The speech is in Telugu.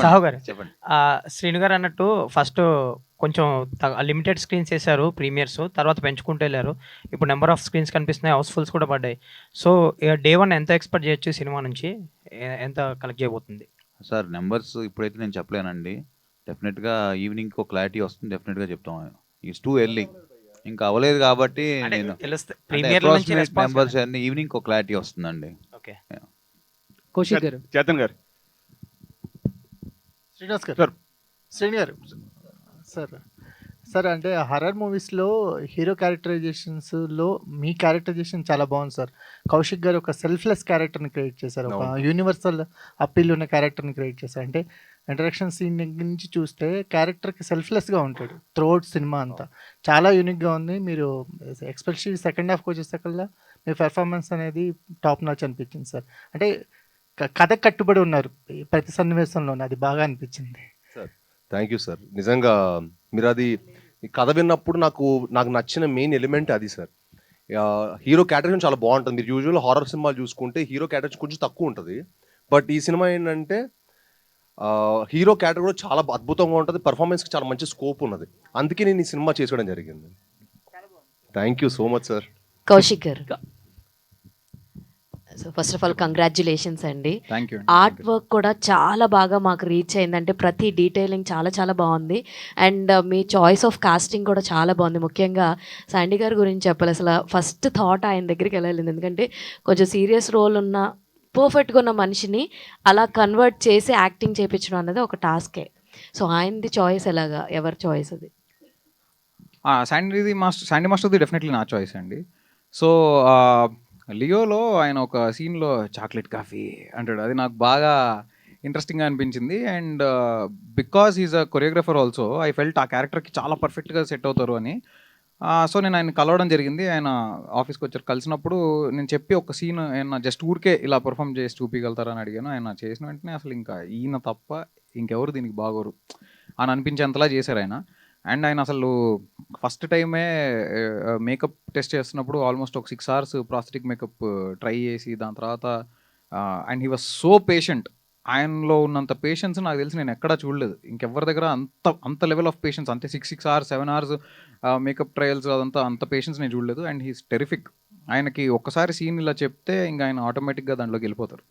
సాహు గారు, చెప్పండి. శ్రీను గారు అన్నట్టు ఫస్ట్ కొంచెం లిమిటెడ్ స్క్రీన్స్ ఏశారు ప్రీమియర్స్. తర్వాత పెంచుకుంటూ ఎళ్లారు. ఇప్పుడు నంబర్ ఆఫ్ స్క్రీన్స్ కనిపిస్తున్నాయి. హౌస్‌ఫుల్స్ కూడా పడ్డాయి. సో, డే 1 ఎంత ఎక్స్‌పెక్ట్ చేయొచ్చు సినిమా నుంచి? ఎంత కలెక్ట్ చేయబోతుంది? సార్ నంబర్స్ ఇప్పుడైతే నేను చెప్పలేనండి. డెఫినిట్‌గా ఈవినింగ్‌కి ఒక క్లారిటీ వస్తుంది. డెఫినిట్‌గా చెప్తాం. It's too early. ఇంకా అవ్వలేదు కాబట్టి అంటే నేను అంటే ప్రీమియర్‌ల నుంచి అప్రాక్సిమేట్ రెస్పాన్స్ నంబర్స్ కదండీ. అన్నీ ఈవినింగ్‌కి ఒక క్లారిటీ వస్తుందండి. ఓకే. యాహ్! కౌశిక్ గారు. చేతన్ గారు. శ్రీనివాస్ గారు. సార్. శ్రీని గారు. సార్. సార్ అంటే హర్రర్ మూవీస్‌లో హీరో క్యారెక్టరైజేషన్స్‌లో మీ క్యారెక్టరైజేషన్ చాలా బాగుంది సార్. కౌశిక్ గారు ఒక సెల్ఫ్‌లెస్ క్యారెక్టర్‌ని క్రియేట్ చేశారు. ఒక అవును. యూనివర్సల్ అప్పీల్ ఉన్న క్యారెక్టర్‌ని క్రియేట్ చేశారు. అంటే ఇంట్రడక్షన్ సీన్ దగ్గర నుంచి చూస్తే క్యారెక్టర్‌కి సెల్ఫ్‌లెస్‌గా ఉంటాడు త్రూఅవుట్ సినిమా అంతా. చాలా యూనిక్‌గా ఉంది. మీరు ఎస్పెషల్లీ సెకండ్ హాఫ్‌కి వచ్చేసరికల్లా మీ పెర్ఫార్మెన్స్ అనేది టాప్ నాచ్ అనిపించింది సార్. అంటే కథకు కట్టుబడి ఉన్నారు ప్రతి సన్నివేశంలోను. అది బాగా అనిపించింది. Thank you sir. నిజంగా మీరది ఈ కథ విన్నప్పుడు నాకు నచ్చిన మెయిన్ ఎలిమెంట్ అది సార్. హీరో క్యారెక్టర్ చాలా బాగుంటుంది. మీరు యూజువల్ హారర్ సినిమాలు చూసుకుంటే హీరో క్యారెక్టర్ కొంచెం తక్కువ ఉంటుంది. బట్ ఈ సినిమా ఏంటంటే హీరో క్యారెక్టర్ కూడా చాలా అద్భుతంగా ఉంటుంది. పర్ఫార్మెన్స్కి చాలా మంచి స్కోప్ ఉన్నది. అందుకే నేను ఈ సినిమా చేసుకోవడం జరిగింది. Thank you so much sir. Kaushik garu. So first of all congratulations అండి. Thank you. ఆర్ట్ వర్క్ కూడా చాలా బాగా మాకు రీచ్ అయిందంటే ప్రతి డీటెయిలింగ్ చాలా చాలా బాగుంది. అండ్ మీ చాయిస్ ఆఫ్ కాస్టింగ్ కూడా చాలా బాగుంది. ముఖ్యంగా శాండీ గారి గురించి చెప్పాలి. అసలు ఫస్ట్ థాట్ ఆయన దగ్గరికి వెళ్ళాలి. ఎందుకంటే కొంచెం సీరియస్ రోల్ ఉన్న పర్ఫెక్ట్గా ఉన్న మనిషిని అలా కన్వర్ట్ చేసి యాక్టింగ్ చేయించడం అనేది ఒక టాస్కే. సో ఆయనది చాయిస్ ఎలాగా, ఎవరి చాయిస్ అది? శాండీ మాస్టర్ది డెఫినెట్లీ నా చాయిస్ అండి. సో లియోలో ఆయన ఒక సీన్‌లో చాక్లెట్ కాఫీ అంటాడు. అది నాకు బాగా ఇంట్రెస్టింగ్‌గా అనిపించింది. And because he is a choreographer also I felt ఆ క్యారెక్టర్‌కి చాలా పర్ఫెక్ట్‌గా సెట్ అవుతారు అని. సో నేను ఆయన్ని కలవడం జరిగింది. ఆయన ఆఫీస్‌కి వచ్చారు. కలిసినప్పుడు నేను చెప్పి ఒక సీన్ ఏమన్నా జస్ట్ ఊరికే ఇలా పెర్ఫార్మ్ చేసి చూపియగలుగుతారా అని అడిగాను. ఆయన చేసిన వెంటనే అసలు ఇంకా ఈయన తప్ప ఇంకెవరు దీనికి బాగోరు అని అనిపించేంతలా చేశారు ఆయన. అండ్ ఆయన అసలు ఫస్ట్ టైమే మేకప్ టెస్ట్ చేస్తున్నప్పుడు ఆల్మోస్ట్ ఒక 6 అవర్స్ ప్రాస్థెటిక్ మేకప్ ట్రై చేసి దాని తర్వాత and he was so patient. ఆయనలో ఉన్నంత పేషెన్స్ నాకు తెలిసి నేను ఎక్కడా చూడలేదు. ఇంకెవరి దగ్గర అంత లెవెల్ ఆఫ్ పేషెన్స్ అంటే 6 అవర్స్ 7 అవర్స్ మేకప్ ట్రయల్స్ అదంతా అంత పేషెన్స్ నేను చూడలేదు. And he's terrific. ఆయనకి ఒక్కసారి సీన్ ఇలా చెప్తే ఇంకా ఆయన ఆటోమేటిక్గా దాంట్లోకి వెళ్ళిపోతారు.